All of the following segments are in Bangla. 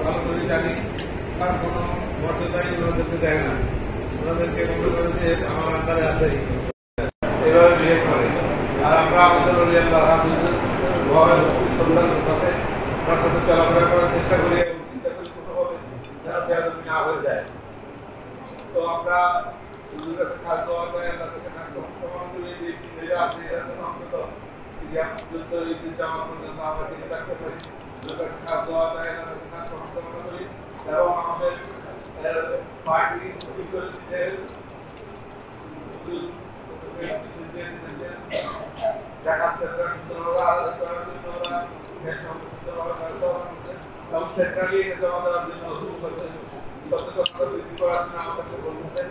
ভালো করে জানি, তার কোনো মর্যাদাই ওনাদেরকে দেয় না, ওনাদেরকে মনে করে যে আমার আন্ডারে আছে, এইভাবে বিহেভ করে। আর আমরা আমাদের সন্তানের সাথে ওনার সাথে চলাফেরা করার চেষ্টা করি এবং চিন্তা করি কোনোভাবে যেন না হয়ে যায়। তো আমরা কাছে খাস দেওয়া যায়, আল্লাহ কাছে খাস প্রমাণ করি যে এরা আছে, এরা যেন অন্তত পর্যন্ত এই দিনটা আমার পর্যন্ত আমরা টিকে থাকতে পারি। কাছে খাস দেওয়া যায়, আল্লাহ কাছে খাস প্রমাণ করি এবং আমাদের পার্টি করে দিচ্ছে সেন্ট্রালি জমা দেওয়ার জন্য সচেতনতা বৃদ্ধি করার জন্য আমাদেরকে বলতেছেন।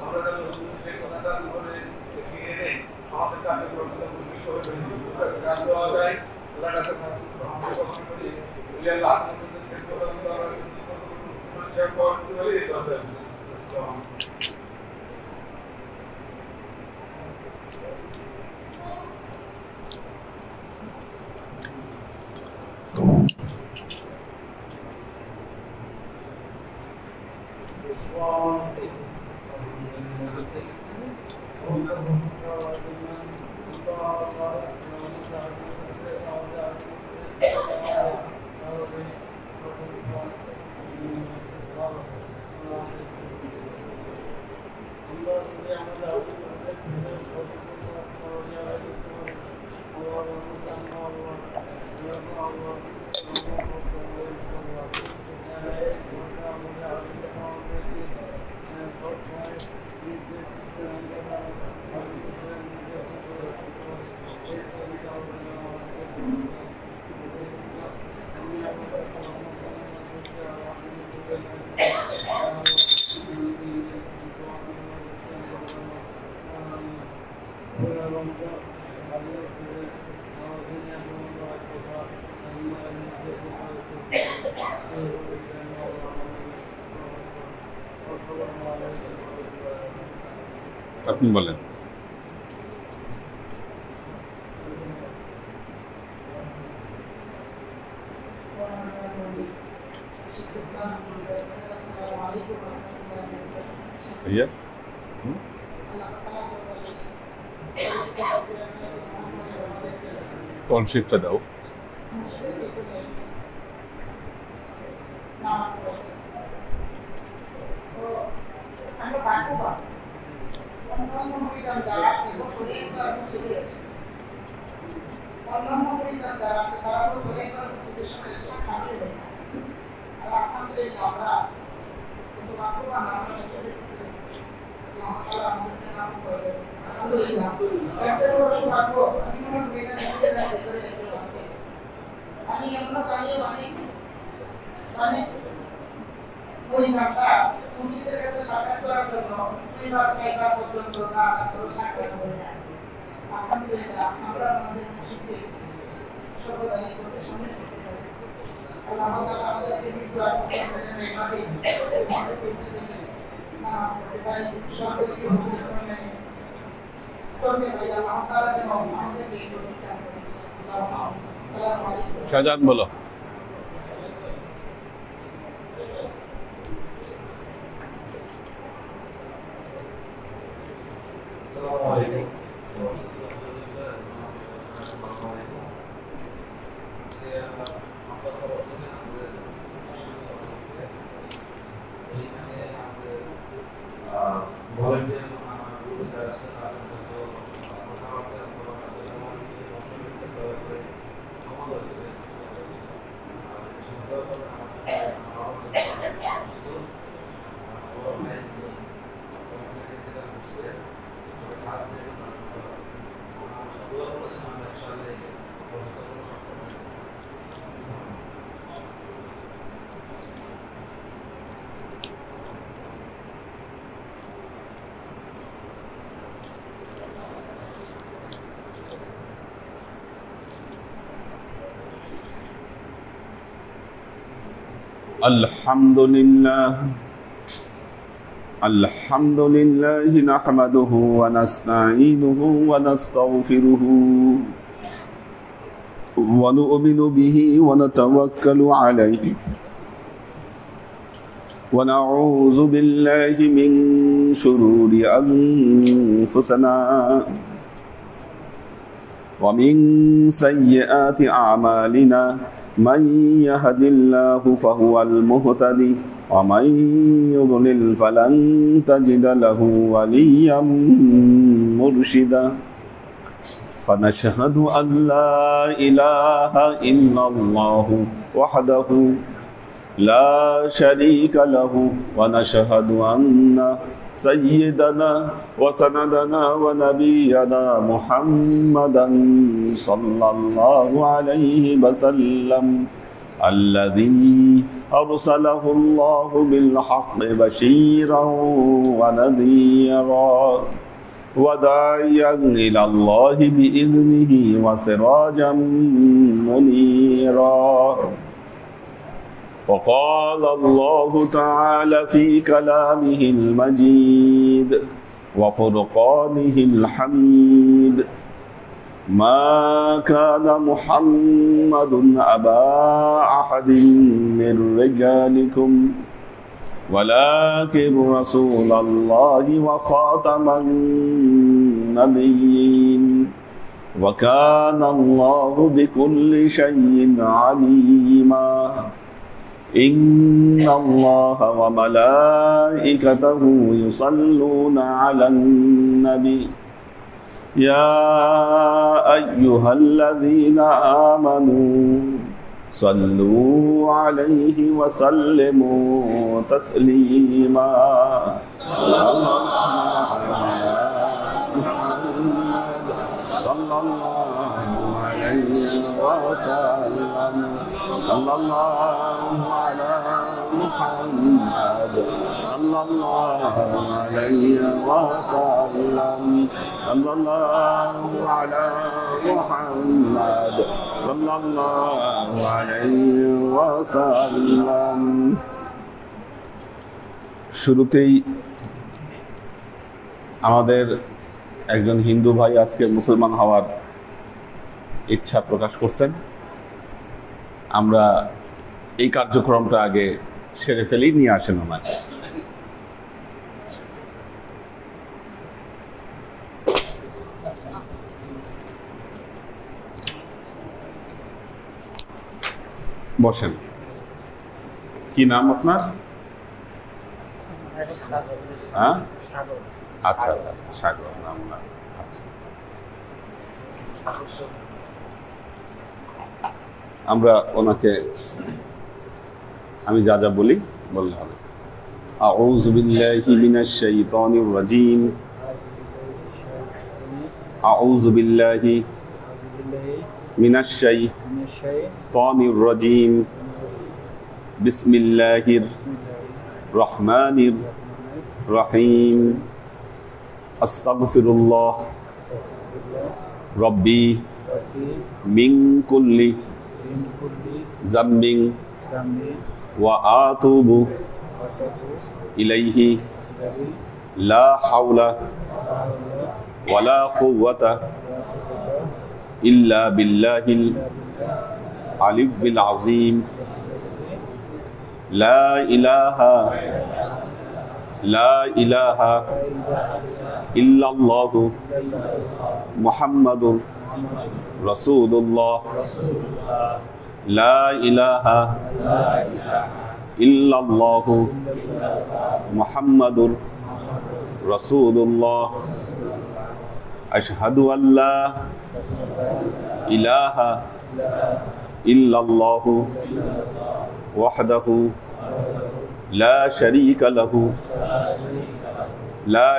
আমরা যেন সেই কথাটার উপরে এগিয়ে এনে আমাদের কার্যক্রমটা কাজ দেওয়া যায়। ওনার কাছে গ্রহণ করি আপনি বলেন। भैया कौन शिफ्ट दाओ शाहजहान बोलो। الحمد لله نحمده ونستعينه ونستغفره ونؤمن به ونتوكل عليه ونعوذ بالله من شرور أنفسنا ومن سيئات أعمالنا من يهد الله فهو المهتدي ومن يضلل فلن تجد له وليا مرشدا فنشهد أن لا إله إلا الله وحده لا شريك له ونشهد أن سيدنا وسندنا ونبينا محمدا صلى الله عليه وسلم الذي أرسله الله بالحق بشيرا ونذيرا وداعيا إلى الله بإذنه وسراجا منيرا وقال الله تعالى في كلامه المجيد وفرقانه الحميد ما كان محمد أبا أحد من رجالكم ولكن رسول الله وخاتم النبيين وكان الله بكل شيء عليما إن الله وملائكته يصلون على النبي يا أيها الذين آمنوا صلوا عليه وسلموا تسليما صلى الله عليه وسلم صلى الله على محمد صلى الله عليه وسلم صلى الله على محمد صلى الله عليه وسلم শুরুতেই আমাদের একজন হিন্দু ভাই আজকে মুসলমান হওয়ার ইচ্ছা প্রকাশ করছেন। আমরা এই কার্যক্রমটা আগে সেরে ফেলেই নিয়ে আসেন ওনাকে। বসেন। কি নাম আপনার? হ্যাঁ, আচ্ছা আচ্ছা আচ্ছা, সাগর নাম না। আচ্ছা, আমরা ওনাকে আমি যা যা বলি বললে হবে। আউযু বিল্লাহি মিনাশ শাইতানির রাজীম। আউযু বিল্লাহি মিনাশ শাইতানির রাজীম। বিসমিল্লাহির রহমানির রহিম। আস্তাগফিরুল্লাহ রব্বি মিন কুল্লি যামবিন ওয়া আতুবু ইলাইহি লা হাওলা ওয়ালা কুওয়াতা ইল্লা বিল্লাহিল আলিয়্যিল আযীম। লা ইলাহা ইল্লাল্লাহু মুহাম্মাদুর রাসূলুল্লাহ। লা ইলাহা ইল্লাল্লাহু মুহাম্মাদুর রাসূলুল্লাহ। আশহাদু আল্লা ইলাহা ইল্লাল্লাহু ওয়াহদাহু লা শারীকা লাহু লা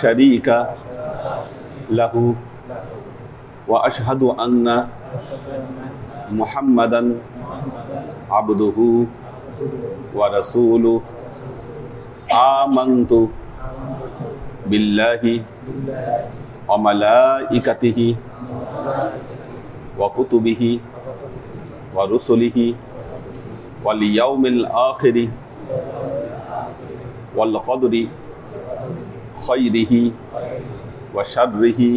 শারীকা লাহু ওয়া আশহাদু আন্না মুহাম্মাদান আবদুহু ওয়া রাসূলুহু। আমানতু বিল্লাহি ওয়া মালাইকাতিহি ওয়া কুতুবিহি ওয়া রুসুলিহি ওয়াল ইয়াউমিল আখিরি ওয়াল কদরি খায়রিহি ওয়া শাররিহি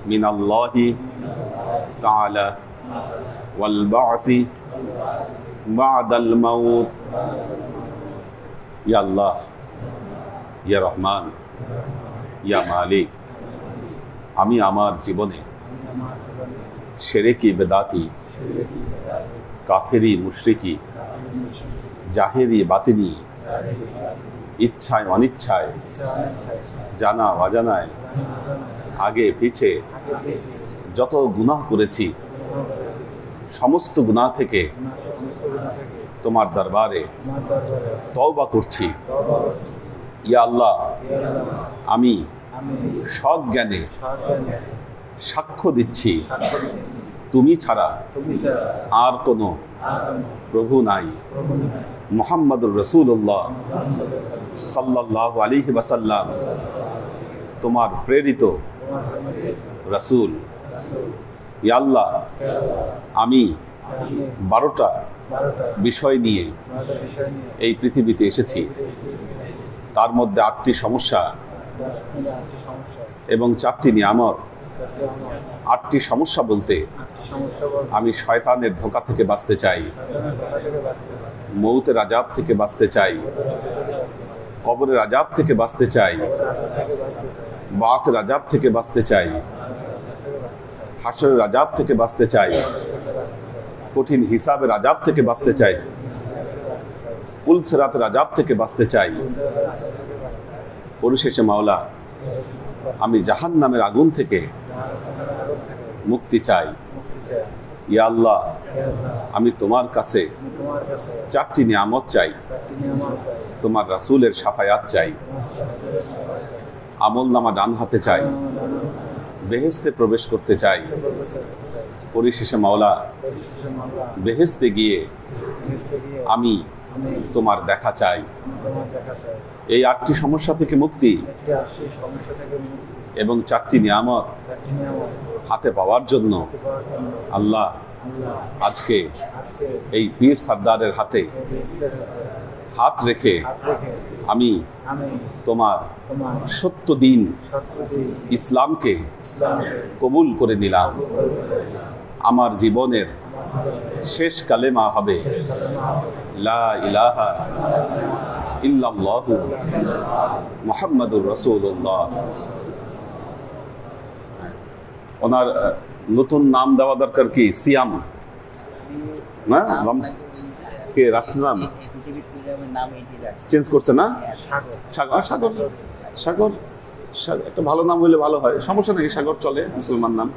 মিনাল্লাহি তাআলা ওয়াল বা'সি বা'দাল মাউত। ইয়া আল্লাহ, ইয়া রহমান, ইয়া মালিক, আমি আমার জীবনে শিরকি বেদাতি, কাফেরি মুশরিকি, জাহেরি বাতিনি, ইচ্ছায় অনিচ্ছায়, জানা অজানায়, আগে পিছে যত গুনাহ করেছি সমস্ত গুনাহ থেকে তোমার দরবারে তওবা করছি। ইয়া আল্লাহ, আমি সজ্ঞানে সাক্ষ্য দিচ্ছি তুমি ছাড়া আর কোনো প্রভু নাই। মুহাম্মাদুর রাসূলুল্লাহ সাল্লাল্লাহু আলাইহি ওয়াসাল্লাম তোমার প্রেরিত রাসূল। ইয়া আল্লাহ, আমি 12টা বিষয় নিয়ে এই পৃথিবীতে এসেছি। তার মধ্যে 8টি সমস্যা এবং 4টি নিয়ামত। 8টি সমস্যা বলতে আমি শয়তানের ধোঁকা থেকে বাঁচতে চাই, মৌতের আযাব থেকে বাঁচতে চাই, কবরের আযাব থেকে বাঁচতে চাই, বাসের আযাব থেকে বাঁচতে চাই, হাসরের আযাব থেকে বাঁচতে চাই, কঠিন হিসাবের আযাব থেকে বাঁচতে চাই, পুলসিরাতের আযাব থেকে বাঁচতে চাই। পরিশেষে মাওলা, আমি জাহান্নামের আগুন থেকে মুক্তি চাই। ইয়া আল্লাহ, আমি তোমার কাছে 4টি নিয়ামত চাই। তোমার রাসূলের শাফায়াত চাই, আমলনামা ডান হাতে চাই, বেহেশতে প্রবেশ করতে চাই। পরিশেষে মাওলা, বেহেশতে গিয়ে আমি তোমার দেখা চাই। এই 8টি সমস্যা থেকে মুক্তি এবং 4টি নিয়ামত হাতে পাওয়ার জন্য আল্লাহ আজকে এই পীর সরদারের হাতে হাত রেখে আমি তোমার সত্য দিন ইসলামকে কবুল করে নিলাম। আমার জীবনের শেষ কালেমা হবে লা ইলাহা ইল্লাল্লাহু মুহাম্মাদুর রাসূলুল্লাহ। ওনার নতুন নাম দেওয়া দরকার কি? সিয়াম না? কে রাখছে নাম? চেঞ্জ করছে না? সাগর। সাগর সাগর একটা ভালো নাম হইলে ভালো হয়। সমস্যা নেই, সাগর চলে, মুসলমান নাম।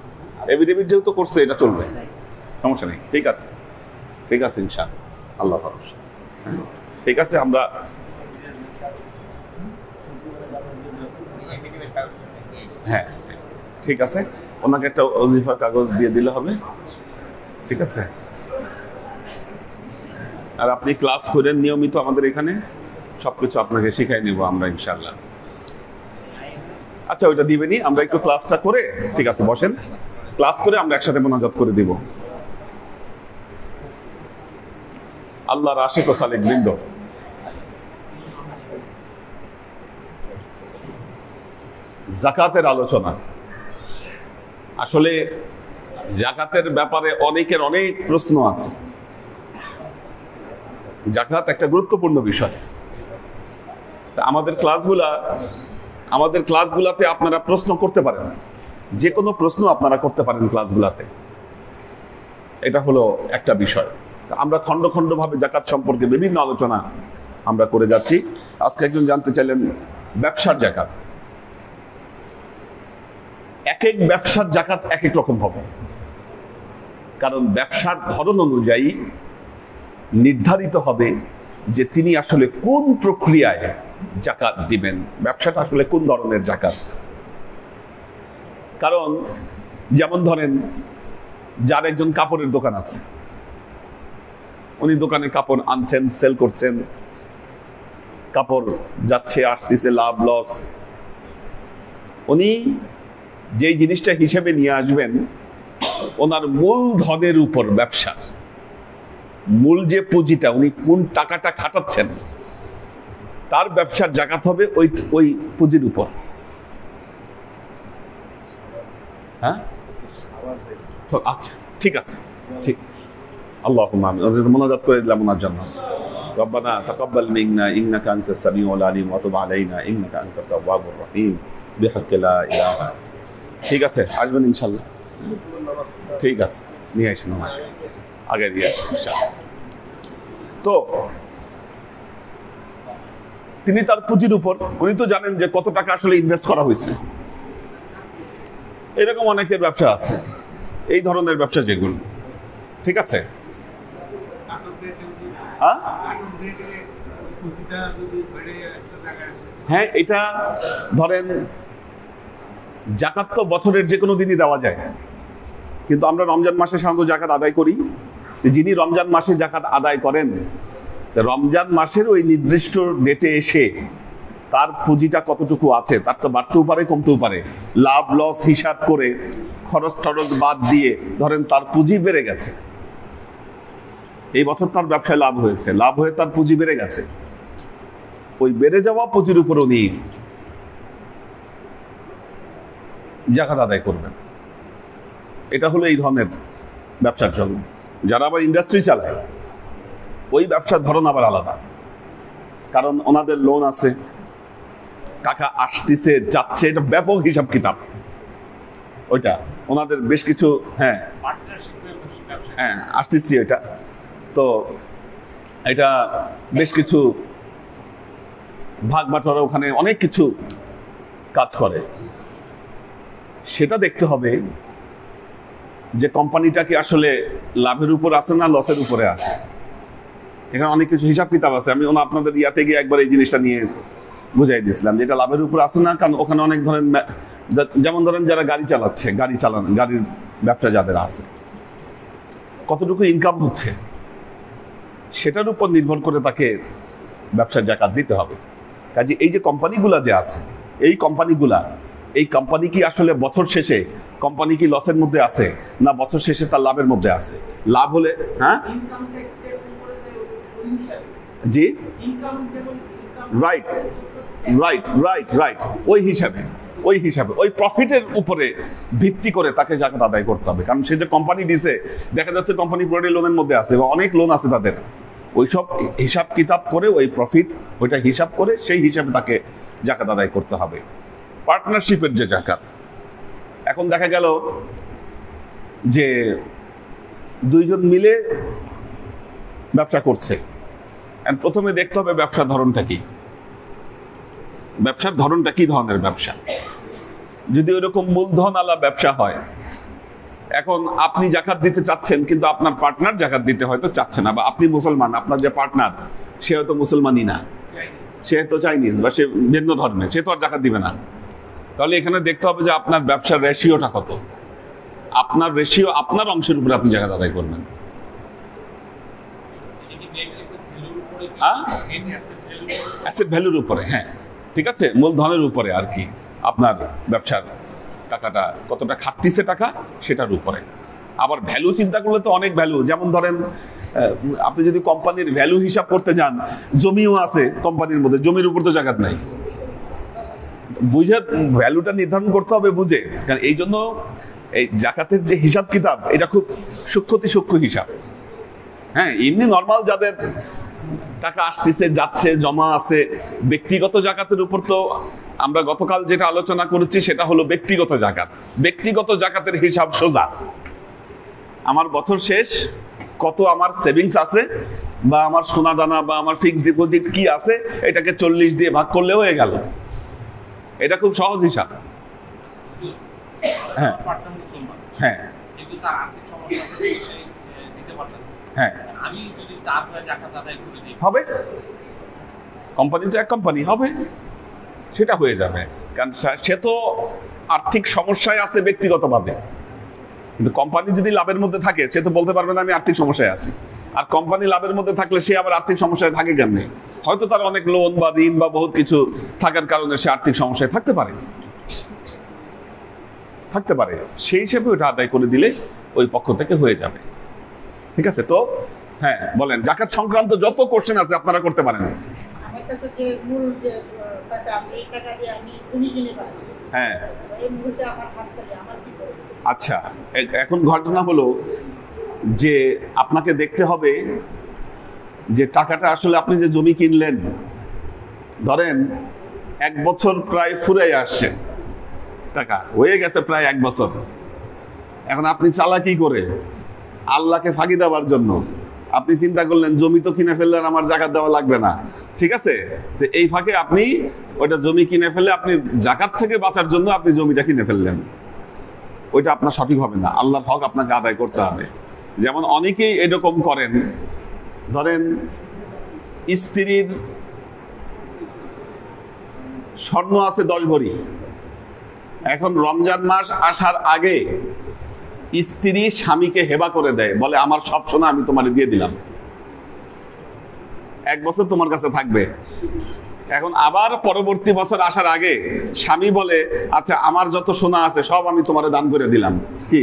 এভিডেভিট যেহেতু করছে এটা চলবে, সমস্যা নেই। ঠিক আছে, ঠিক আছে, ইনশাআল্লাহ, আল্লাহ ভরসা। ঠিক আছে, আমরা হ্যাঁ ঠিক আছে, ওনাকে একটা ওজিফার কাগজ দিয়ে দিলে হবে। ঠিক আছে, আর আপনি ক্লাস করেন নিয়মিত আমাদের এখানে, সবকিছু আপনাকে শিখাই নিব আমরা ইনশাআল্লাহ। আচ্ছা, ওইটা দিবেনি, আমরা একটু ক্লাসটা করে, ঠিক আছে বসেন, ক্লাস করে আমরা একসাথে মোনাজাত করে দিব। আল্লাহর আশিক ও সালেক বৃন্দ, যাকাতের আলোচনা। আসলে যাকাতের ব্যাপারে অনেকের অনেক প্রশ্ন আছে। যাকাত একটা গুরুত্বপূর্ণ বিষয়। আমাদের ক্লাসগুলাতে আপনারা প্রশ্ন করতে পারেন, যে কোনো প্রশ্ন আপনারা করতে পারেন ক্লাসগুলাতে। এটা হলো একটা বিষয়। আমরা খন্ড খন্ড ভাবে যাকাত সম্পর্কে বিভিন্ন আলোচনা আমরা করে যাচ্ছি। আজকে একজন জানতে চাইলেন ব্যবসার যাকাত। এক এক ব্যবসার যাকাত এক এক রকম হবে, কারণ ব্যবসার ধরন অনুযায়ী নির্ধারিত হবে যে তিনি আসলে কোন প্রক্রিয়ায় যাকাত দিবেন, ব্যবসাটা আসলে কোন ধরনের যাকাত। কারণ যেমন ধরেন, যার একজন কাপড়ের দোকান আছে, উনি দোকানে কাপড় আনছেন, সেল করছেন, কাপড় যাচ্ছে আসতেছে, লাভ লস, উনি যেই জিনিসটা হিসেবে নিয়ে আসবেন, ওনার মূলধনের উপর ব্যবসা, মূল যে পুঁজিটা, উনি কোন টাকাটা খাটাচ্ছেন, তার ব্যবসার যাকাত হবে ওই পুঁজির উপর। হ্যাঁ তো আচ্ছা ঠিক আছে ঠিক আল্লাহুম্মা আমিন ওদের মোনাজাত করে দিলাম ওনার জন্য ربنا تقبل منا انك انت السميع العليم وتب علينا انك انت التواب الرحيم بحق لا اله ঠিক আছে আসবেন ইনশাআল্লাহ ঠিক আছে নিয়ে আসুন আগে দিয়ে ইনশাআল্লাহ তো তিনি তার পুঁজির উপর উনি তো জানেন যে কত টাকা আসলে ইনভেস্ট করা হয়েছে এরকম অনেকের ব্যবসা আছে এই ধরনের ব্যবসা যেগুলো ঠিক আছে হ্যাঁ এটা ধরেন জাকাত তো বছরের যে কোনো দিনই দেওয়া যায় কিন্তু আমরা রমজান মাসে সাধারণত জাকাত আদায় করি যিনি রমজান মাসে জাকাত আদায় করেন রমজান মাসের ওই নির্দিষ্ট ডেটে এসে তার পুঁজিটা কতটুকু আছে তার তো বাড়তেও পারে কমতেও পারে লাভ লস হিসাব করে খরচ টরচ বাদ দিয়ে ধরেন তার পুঁজি বেড়ে গেছে এই বছর তার ব্যবসায় লাভ হয়েছে লাভ হয়ে তার পুঁজি বেড়ে গেছে ওই বেড়ে যাওয়া পুঁজির উপর উনি জাকাত আদায় করবেন এটা হলো এই ধরনের ব্যবসার জন্য যারা আবার ইন্ডাস্ট্রি চালায় ওই ব্যবসার ধরন আবার আলাদা কারণ ওনাদের লোন আছে টাকা আসতেছে যাচ্ছে এটা ব্যাপক হিসাব কিতাব ওইটা ওনাদের বেশ কিছু হ্যাঁ আসতেছি এটা তো এটা বেশ কিছু ভাগ বাটোয়ারা ওখানে অনেক কিছু কাজ করে সেটা দেখতে হবে যে কোম্পানিটা কি আসলে লাভের উপর আছে না লসের উপরে আছে এখানে অনেক কিছু হিসাব কিতাব আছে আমি আপনাদের ইয়াতে গিয়ে একবার এই জিনিসটা নিয়ে বুঝাই দিয়েছিলাম যে এটা লাভের উপর আছে না কারণ ওখানে অনেক ধরেন যেমন ধরেন যারা গাড়ি চালাচ্ছে গাড়ির ব্যবসা যাদের আছে কতটুকু ইনকাম হচ্ছে সেটার উপর নির্ভর করে তাকে ব্যবসার জাকাত দিতে হবে কাজে এই যে কোম্পানিগুলা যে আছে এই কোম্পানি কি আসলে বছর শেষে কোম্পানি কি লসের মধ্যে আছে না বছর শেষে তার লাভের মধ্যে আছে লাভ হলে হ্যাঁ জি রাইট রাইট রাইট রাইট ওই হিসাবে ওই প্রফিটের উপরে ভিত্তি করে তাকে জাকাত আদায় করতে হবে কারণ সে যে কোম্পানি দিছে দেখা যাচ্ছে কোম্পানি পুরোটাই লোনের মধ্যে আছে বা অনেক লোন আছে তাদের ওইসব হিসাব কিতাব করে ওই প্রফিট ওইটা হিসাব করে সেই হিসাবে তাকে জাকাত আদায় করতে হবে পার্টনারশিপের যে জাকাত এখন দেখা গেল যে দুইজন মিলে ব্যবসা করছে প্রথমে দেখতে হবে ব্যবসার ধরনটা কি ধরনের ব্যবসা যদি ওইরকম মূলধন আলা ব্যবসা হয় এখন আপনি জাকাত দিতে চাচ্ছেন কিন্তু আপনার পার্টনার জাকাত দিতে হয়তো চাচ্ছে না বা আপনি মুসলমান আপনার যে পার্টনার সে হয়তো মুসলমানই না সে হয়তো চাইনিজ বা সে ভিন্ন ধর্মের সে তো আর জাকাত দিবে না তাহলে এখানে দেখতে হবে যে আপনার ব্যবসার রেশিওটা কত আপনার অংশের উপরে আপনি জাকাত আদায় করবেন অ্যাসেট ভ্যালুর উপরে হ্যাঁ ঠিক আছে মূলধনের উপরে আর কি আপনার ব্যবসার টাকাটা কতটা খাটতিছে টাকা সেটার উপরে আবার ভ্যালু চিন্তা করলে তো অনেক ভ্যালু যেমন ধরেন আপনি যদি কোম্পানির ভ্যালু হিসাব করতে যান জমিও আছে কোম্পানির মধ্যে জমির উপর তো জাকাত নাই বুঝে ভ্যালুটা নির্ধারণ করতে হবে বুঝে কারণ এই জন্য এই জাকাতের যে হিসাব কিতাব এটা খুব সূক্ষ্ম হিসাব হ্যাঁ এমনি নর্মাল যাদের টাকা আসতেছে যাচ্ছে জমা আছে ব্যক্তিগত জাকাতের উপর তো আমরা গতকাল যেটা আলোচনা করেছি সেটা হলো ব্যক্তিগত জাকাতের হিসাব সোজা আমার বছর শেষ কত আমার সেভিংস আছে বা আমার সোনা দানা বা আমার ফিক্সড ডিপোজিট কি আছে এটাকে 40 দিয়ে ভাগ করলে হয়ে গেল এটা খুব সহজ হিসাব হ্যাঁ হ্যাঁ হ্যাঁ হবে কোম্পানি তো এক কোম্পানি হবে সেটা হয়ে যাবে কারণ সে তো আর্থিক সমস্যায় আছে ব্যক্তিগতভাবে কিন্তু কোম্পানি যদি লাভের মধ্যে থাকে সে তো বলতে পারবে না আমি আর্থিক সমস্যায় আছি আর কোম্পানি লাভের মধ্যে থাকলে সে আবার আর্থিক সমস্যায় থাকে কেমনে হয়তো তার অনেক লোন বা ঋণ বা বহুত কিছু থাকার কারণে সে আর্থিক সমস্যায় থাকতে পারে সেই হিসেবে ওটা আদায় করে দিলে ওই পক্ষ থেকে হয়ে যাবে ঠিক আছে তো হ্যাঁ বলেন জাকাত সংক্রান্ত যত কোশ্চেন আছে আপনারা করতে পারেন আমার কাছে যে মূল যে টাকা আছে এই টাকা দিয়ে আমি জমি কিনে ফেলেছি হ্যাঁ এই মূলটা আমার হাত থেকে আমার কি করব আচ্ছা, এখন ঘটনা হলো যে আপনাকে দেখতে হবে যে টাকাটা আসলে আপনি যে জমি কিনলেন, ধরেন 1 বছর প্রায় ফুরাই আসছে, টাকা হয়ে গেছে প্রায় 1 বছর। এখন আপনি চালাকি করে আল্লাহকে ফাঁকি দেওয়ার জন্য আপনি চিন্তা করলেন জমি তো কিনে ফেললেন, আমার জাকাত দেওয়া লাগবে না, ঠিক আছে? তো এই ফাঁকে আপনি ওইটা জমি কিনে ফেলে আপনি জাকাত থেকে বাঁচার জন্য আপনি জমিটা কিনে ফেললেন, ওইটা আপনার সঠিক হবে না। আল্লাহর হক আপনাকে আদায় করতে হবে। যেমন অনেকেই এরকম করেন, ধরেন স্ত্রীর স্বর্ণ আছে 10 ভরি, এখন রমজান মাস আসার আগে স্ত্রী স্বামীকে হেবা করে দেয়, বলে আমার সব সোনা আমি তোমার দিয়ে দিলাম, 1 বছর তোমার কাছে থাকবে। এখন আবার পরবর্তী বছর আসার আগে স্বামী বলে আচ্ছা আমার যত সোনা আছে সব আমি তোমারে দান করে দিলাম। কি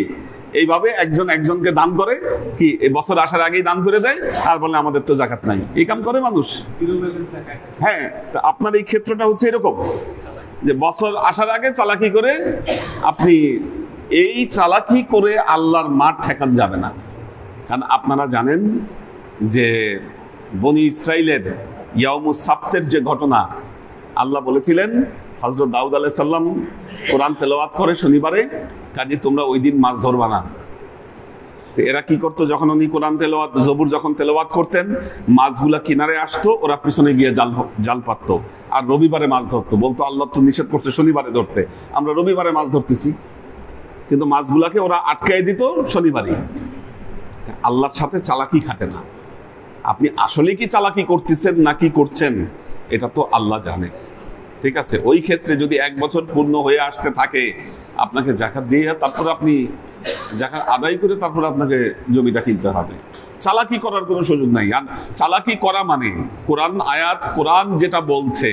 এইভাবে একজন একজনকে দান করে, কি এই বছর আসার আগেই দান করে দেয়, আর বলে আমাদের তো জাকাত নাই। এই কাম করে মানুষ। হ্যাঁ, তা আপনার এই ক্ষেত্রটা হচ্ছে এরকম যে বছর আসার আগে চালাকি করে আপনি, এই চালাকি করে আল্লাহর মাঠ ঠেকান যাবে না। কারণ আপনারা জানেন যে বনি ইসরাইলের ইয়াউমুস সাবতের যে ঘটনা, আল্লাহ বলেছিলেন হযরত দাউদ আলাইহিস সালাম কোরআন তেলাওয়াত করে শনিবারে, কাজে তোমরা ওই দিন মাছ ধরবা না। তো এরা কি করতো, যখন উনি কোরআন তেলাওয়াত জবুর যখন তেলাওয়াত করতেন, মাছগুলা কিনারে আসতো, ওরা পিছনে গিয়ে জাল পাততো, আর রবিবারে মাছ ধরতো। বলতো আল্লাহ তো নিষেধ করছে শনিবারে ধরতে, আমরা রবিবারে মাছ ধরতেছি, কিন্তু মাছগুলাকে ওরা আটকায় দিত শনিবারে। আল্লাহর সাথে চালাকি খাটে না। আপনি আসলে কি চালাকি করতেছেন নাকি করছেন এটা তো আল্লাহ জানে, ঠিক আছে? ওই ক্ষেত্রে যদি 1 বছর পূর্ণ হয়ে আসতে থাকে, আপনাকে জাকাত দিয়ে তারপর আপনি জাকাত আদায় করে তারপর আপনাকে জমিটা কিনতে হবে। চালাকি করার কোনো সুযোগ নাই। আর চালাকি করা মানে কোরআন আয়াত, কোরআন যেটা বলছে,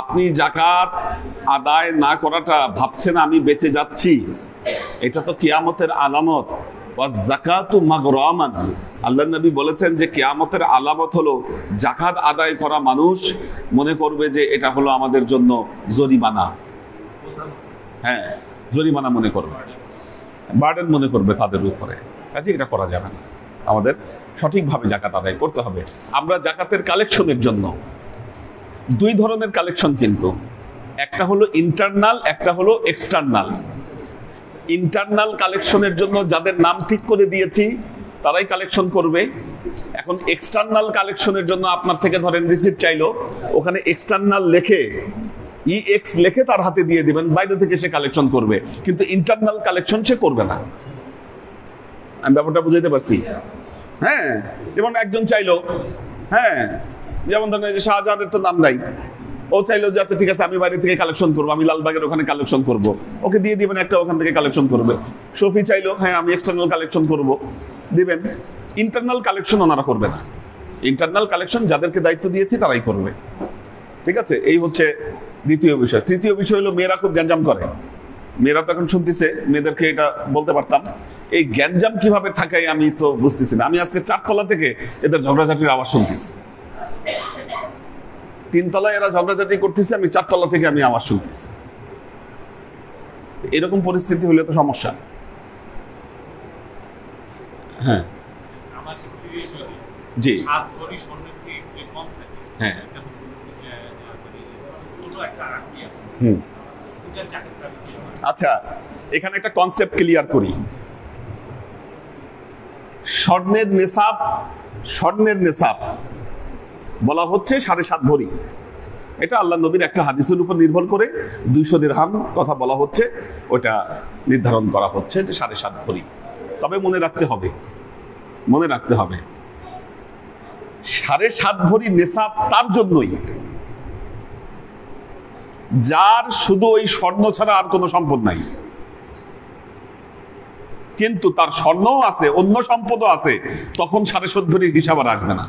আপনি জাকাত আদায় না করাটা ভাবছেন আমি বেঁচে যাচ্ছি, এটা তো কিয়ামতের আলামত। যাকাতু মাগরামান, আল্লাহ নবী বলেছেন যে কিয়ামতের আলামত হলো জাকাত আদায় করা মানুষ মনে করবে যে এটা হলো আমাদের জন্য জরিমানা। হ্যাঁ, জরিমানা মনে করবে, বার্ডেন মনে করবে তাদের উপরে। কাজে এটা করা যাবে না, আমাদের সঠিকভাবে জাকাত আদায় করতে হবে। আমরা জাকাতের কালেকশনের জন্য 2 ধরনের কালেকশন, কিন্তু একটা হলো ইন্টারনাল, একটা হলো এক্সটার্নাল। ইন্টারনাল কালেকশনের জন্য যাদের নাম ঠিক করে দিয়েছি তারাই কালেকশন করবে। এখন এক্সটার্নাল কালেকশনের জন্য আপনার থেকে ধরেন রিসিপ্ট চাইলো, ওখানে এক্সটার্নাল লেখে EX লেখে তার হাতে দিয়ে দিবেন, বাইরে থেকে সে কালেকশন করবে, কিন্তু ইন্টারনাল কালেকশন সে করবে না। আমি ব্যাপারটা বুঝাইতে পারছি? হ্যাঁ, যেমন একজন চাইলো, হ্যাঁ যেমন ধরেন যে শাহজাহানের তো নাম নাই, ও চাইলো যে আচ্ছা ঠিক আছে আমি বাইরে থেকে কালেকশন করবো, আমি লালবাগের ওখানে কালেকশন করব, ওকে দিয়ে দিবেন একটা, ওখান থেকে কালেকশন করবে। শফি চাইলো হ্যাঁ আমি এক্সটার্নাল কালেকশন করব, দিবেন। ইন্টারনাল কালেকশন ওনারা করবে না। ইন্টারনাল কালেকশন যাদেরকে দায়িত্ব দিয়েছি তারাই করবে, ঠিক আছে? এই হচ্ছে দ্বিতীয় বিষয়। তৃতীয় বিষয় হলো মেয়েরা খুব গ্যাঞ্জাম করে। মেয়েরা তো এখন শুনতেছে, মেয়েদেরকে এটা বলতে পারতাম, এই গ্যাঞ্জাম কিভাবে থাকায় আমি তো বুঝতেছি না। আমি আজকে 4 তলা থেকে এদের ঝগড়াঝাটির আওয়াজ শুনতেছি, 3 তলায় এরা ঝগড়াঝাটি করতেছে, আমি 4 তলা থেকে আমি আওয়াজ শুনতেছি। এরকম পরিস্থিতি হলে তো সমস্যা। হ্যাঁ, আমার স্ত্রীর যদি জি 7 ভরি স্বর্ণের থেকে যে কম থাকে, হ্যাঁ, ছোট একটা আংটি আছে, পূজার জাকাতটা দিতে হবে। আচ্ছা এখানে একটা কনসেপ্ট ক্লিয়ার করি। স্বর্ণের নেশাব বলা হচ্ছে 7.5 ভরি। এটা আল্লাহ নবীর একটা হাদিসের উপর নির্ভর করে 200 দিরহাম কথা বলা হচ্ছে, ওটা নির্ধারণ করা হচ্ছে যে 7.5 ভরি। তবে মনে রাখতে হবে 7.5 ভরি নেশাব তার জন্যই যার শুধু ওই স্বর্ণ ছাড়া আর কোনো সম্পদ নাই, কিন্তু তার স্বর্ণও আছে, অন্য সম্পদও আছে, তখন 7.5 ভরির হিসাব আর আসবে না।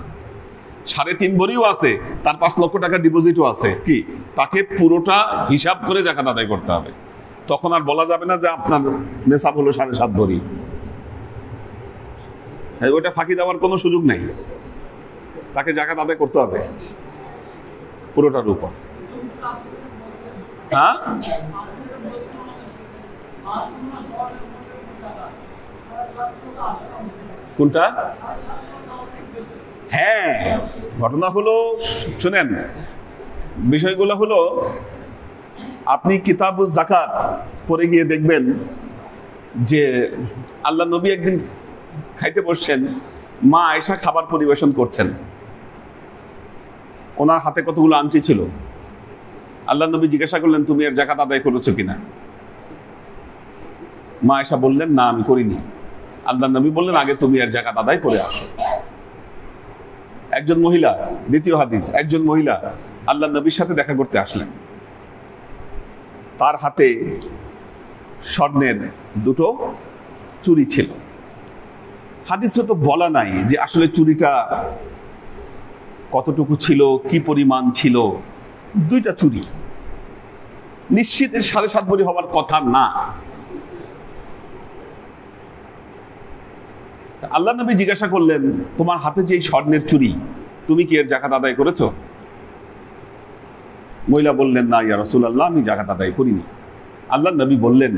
3.5 ভরিও আছে, তার 5 লক্ষ টাকা ডিপোজিটও আছে, কি তাকে পুরোটা হিসাব করে জাকাত আদায় করতে হবে। তখন আর বলা যাবে না যে আপনার নেশাব হলো 7.5 ভরি। ওইটা ফাঁকি দেওয়ার কোনো সুযোগ নেই, তাকে জাকাত আদায় করতে হবে পুরোটার উপর। হ্যাঁ, কোনটা? হ্যাঁ, ঘটনা হলো, শুনেন, বিষয়গুলো হলো, আপনি কিতাবুজ যাকাত পড়ে গিয়ে দেখবেন যে আল্লাহ নবী একদিন খাইতে বসছেন, মা আয়েশা খাবার পরিবেশন করছেন, ওনার হাতে কতগুলো আংটি ছিল। আল্লাহ নবী জিজ্ঞাসা করলেন, তুমি এর যাকাত আদায় করেছো কিনা? মা আয়েশা বললেন, না আমি করিনি। আল্লাহ নবী বললেন, আগে তুমি এর যাকাত আদায় করে আসো। একজন মহিলা, দ্বিতীয় হাদিস, একজন মহিলা আল্লাহ নবীর সাথে দেখা করতে আসলেন, তার হাতে স্বর্ণের দুটো চুড়ি ছিল। হাদিসে তো বলা নাই যে আসলে চুড়িটা কতটুকু ছিল, কি পরিমাণ ছিল। দুইটা চুড়ি, নিশ্চিত 7.5 ভরি হওয়ার কথা না। আল্লাহ নবী জিজ্ঞাসা করলেন, তোমার হাতে যে স্বর্ণের চুড়ি, তুমি কি এর যাকাত আদায় করেছো? মহিলা বললেন, না ইয়া রাসূলুল্লাহ, আমি যাকাত আদায় করিনি। আল্লাহ নবী বললেন,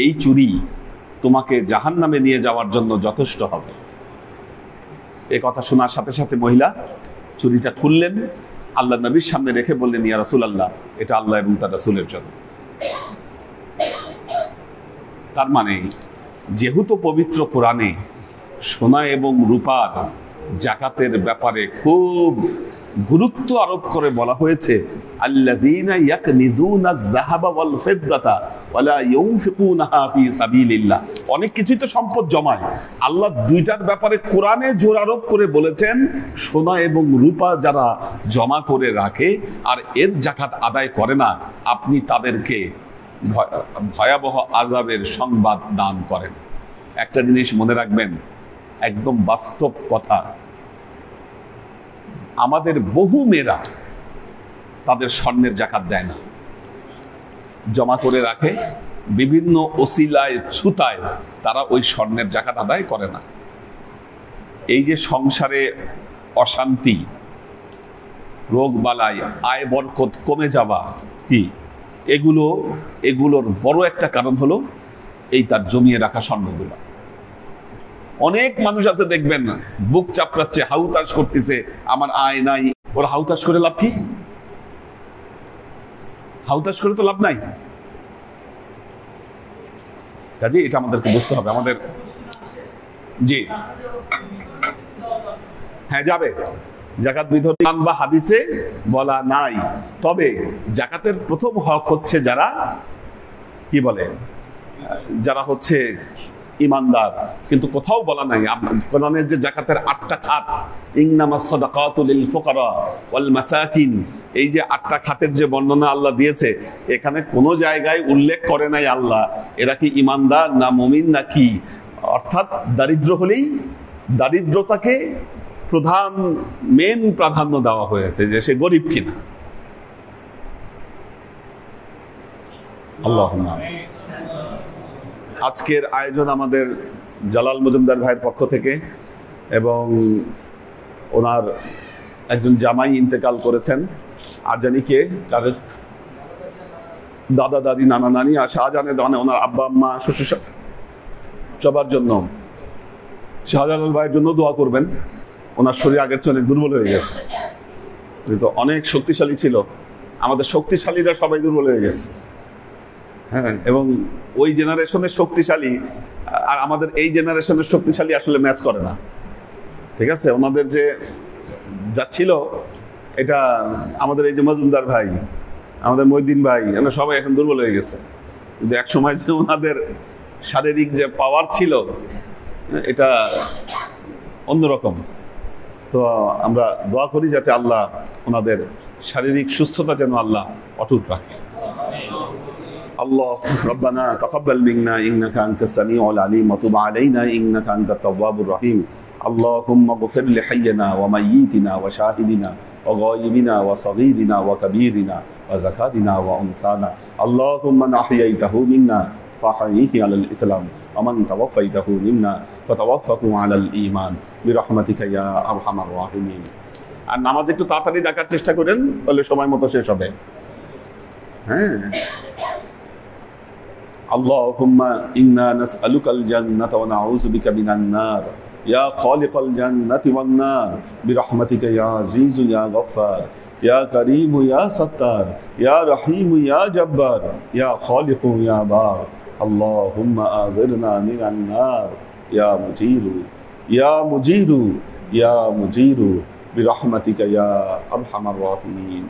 এই চুড়ি তোমাকে জাহান্নামে নিয়ে যাওয়ার জন্য যথেষ্ট হবে। এই কথা শোনার সাথে সাথে মহিলা চুড়িটা খুললেন, আল্লাহ নবীর সামনে রেখে বললেন, ইয়া রাসূলুল্লাহ, এটা আল্লাহ এবং তার রাসূলের জন্য। তার মানে যেহেতু পবিত্র কোরআনে সোনা এবং রূপার যাকাতের ব্যাপারে খুব গুরুত্ব আরোপ করে বলা হয়েছে, আল্লাযীনা ইয়াকনিজুনা আয-যাহাবা ওয়াল ফিদ্দাতা ওয়ালা ইউনফিকুনাহা ফি সাবিলিল্লাহ। অনেক কিছুই তো সম্পদ জমায়। আল্লাহ দুইটার ব্যাপারে কোরআনে জোর আরোপ করে বলেছেন, সোনা এবং রূপা যারা জমা করে রাখে আর এর যাকাত আদায় করে না, আপনি তাদেরকে ভয়াবহ আযাবের সংবাদ দান করেন। একটা জিনিস মনে রাখবেন, একদম বাস্তব কথা, আমাদের বহু মেয়েরা তাদের স্বর্ণের যাকাত দেয় না, জমা করে রাখে, বিভিন্ন ওসিলায় ছুতায় তারা ওই স্বর্ণের যাকাত আদায় করে না। এই যে সংসারে অশান্তি, রোগ বালাই, আয় বরকত কমে যাওয়া, কি এগুলোর বড় একটা কারণ হলো এই তার জমিয়ে রাখা স্বর্ণগুলো। অনেক মানুষ আছে দেখবেন না, বুক চাপড়াচ্ছে, হাউতাশ করতেছে, আমার আয় নাই। ওরা হাউতাশ করে লাভ কি? হাউতাশ করে তো লাভ নাই। কাজে এটা আমাদেরকে বুঝতে হবে। আমাদের জি হ্যাঁ যাবে, যাকাত বিধান বা হাদিসে বলা নাই। তবে যাকাতের প্রথম হক হচ্ছে যারা কি বলে, যারা হচ্ছে ইমানদার। কিন্তু কোথাও বলা নাই কোরআনের যে যাকাতের 8টা খাত, ইন্নামাস সাদাকাতু লিল ফুকারা ওয়াল মাসাকিন, এই যে 8টা খাতের যে বর্ণনা আল্লাহ দিয়েছে, এখানে কোনো জায়গায় উল্লেখ করে নাই আল্লাহ এরা কি ইমানদার না মুমিন না কি। অর্থাৎ দারিদ্র হলেই দারিদ্রতাকে মেন প্রাধান্য দেওয়া হয়েছে, যে সে গরিব কিনা। আল্লাহুম্মা। আজকের আয়োজন আমাদের জালাল মজুমদার ভাইয়ের পক্ষ থেকে, এবং ওনার একজন জামাই ইন্তেকাল করেছেন, আর জানি কে, তাদের দাদা দাদি নানা নানি আর শাহজাহানের দানে ওনার আব্বা আম্মা শ্বশুর সবার জন্য, শাহজালাল ভাইয়ের জন্য দোয়া করবেন। ওনার শরীর আগের চেয়ে অনেক দুর্বল হয়ে গেছে, কিন্তু অনেক শক্তিশালী ছিল। আমাদের শক্তিশালীরা সবাই দুর্বল হয়ে গেছে, হ্যাঁ। এবং ওই জেনারেশনের শক্তিশালী আর আমাদের এই জেনারেশনের শক্তিশালী আসলে ম্যাচ করে না, ঠিক আছে। ওনাদের যে যা ছিল, এটা আমাদের এই যে মজুমদার ভাই, আমাদের মহিউদ্দিন ভাই, আমরা সবাই এখন দুর্বল হয়ে গেছে। কিন্তু এক সময় যে ওনাদের শারীরিক যে পাওয়ার ছিল, এটা অন্যরকম। তো আমরা দোয়া করি যাতে আল্লাহ ওনাদের শারীরিক সুস্থতা যেন আল্লাহ অটুট রাখে। الله ربنا تقبل منا إنك أنت السميع العليم وتب علينا إنك أنت التواب الرحيم. اللهم اغفر لحينا وميتنا وشاهدنا وغائبنا وصغيرنا وكبيرنا وزكاتنا وأنسانا. اللهم من أحييته منا فأحيه على الإسلام ومن توفيته منا فتوفه على الإيمان برحمتك يا أرحم الراحمين. আর নামাজ একটু তাড়াতাড়ি ডাকার চেষ্টা করেন, তাহলে সময় মতো শেষ হবে। হ্যাঁ। اللهم إنا نسألك الجنة ونعوذ بك من النار يا خالق الجنة والنار برحمتك يا عزيز يا غفار يا كريم يا ستار يا رحيم يا جبار يا خالق يا بار اللهم أعذرنا من النار يا مجير يا مجير يا مجير برحمتك يا أرحم الراحمين